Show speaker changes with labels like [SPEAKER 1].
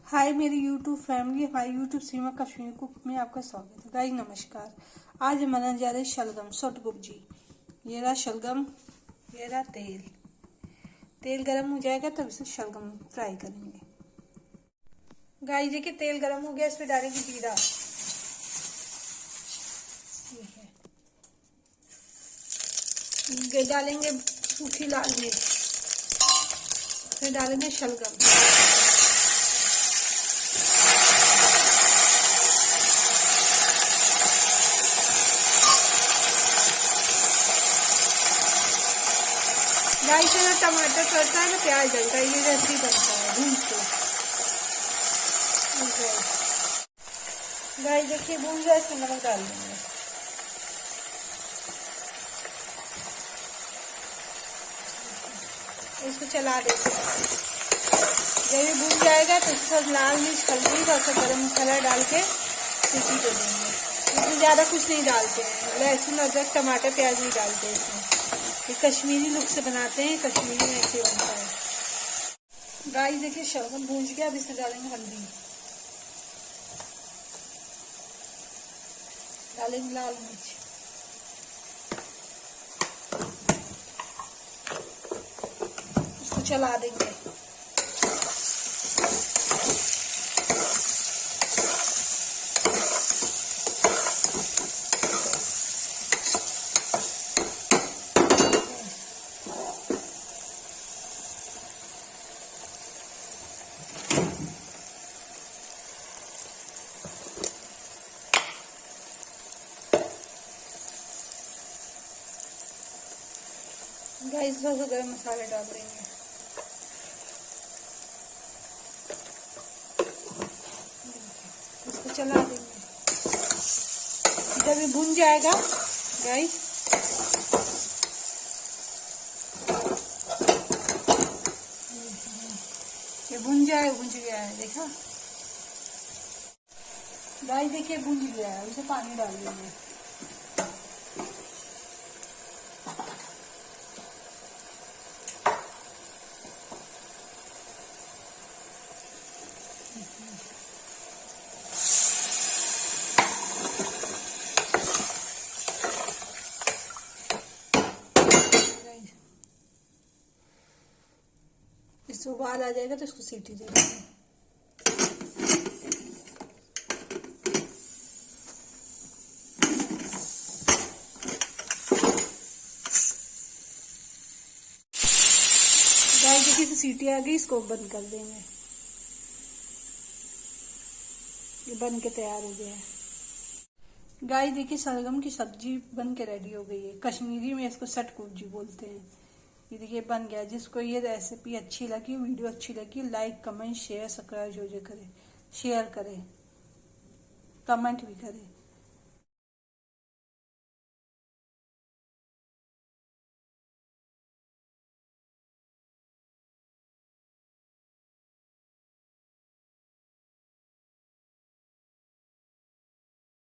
[SPEAKER 1] हाय मेरी YouTube family, हमारी YouTube सीमा Kashmir cook में आपका स्वागत है। गाइस नमस्कार। आज हम बनाने जा रहे हैं शलगम सोट सब्जी। ये रहा शलगम, ये रहा तेल। तेल गरम हो जाएगा तब इसे शलगम फ्राई करेंगे। गाइस देखिए तेल गरम हो गया, इस पे डालेंगे जीरा। ये डालेंगे सूखी लाल मिर्च, फिर डालेंगे शलगम। गाइस से टमाटर पड़ता है ना, प्याज डलता है, ये रेसिपी बनता है भून के। गाइस देखिए भून जाए, इसमें नमक डाल देंगे। इसको चला देंगे। जब ये भून जाएगा तो इसको लाल मिर्च, हल्दी और गरम मसाला डाल के सीटी दे देंगे। इसमें ज़्यादा कुछ नहीं डालते हैं, लहसुन अदरक टमाटर प्याज नहीं डालते हैं इसमें। ये कश्मीरी लुक से बनाते हैं, कश्मीरी में ऐसे बनता है। गाइस देखिए शलगम भून गया, अब इसमें डालेंगे हल्दी, डालेंगे लाल मिर्च, इसको चला देंगे। गाइस थोड़ा गरम मसाला डाल देंगे। इसको चला देंगे। जब ये भुन जाएगा गाइस, ये भुन गया है, देखा गाइस देखिए भुन गया है। उसे पानी डाल देंगे। इससे उबाल आ जाएगा तो इसको सीटी दे देंगे। गाइस देखिए सीटी आ गई, इसको बंद कर देंगे। ये बन के तैयार हो गया है। गाइस देखिए शलगम की सब्जी बन के रेडी हो गई है। कश्मीरी में इसको सट सब्जी बोलते हैं। ये देखिए बन गया। जिसको ये रेसिपी अच्छी लगी, वीडियो अच्छी लगी, लाइक कमेंट शेयर सब्सक्राइब जो करे, शेयर करें, कमेंट भी करें।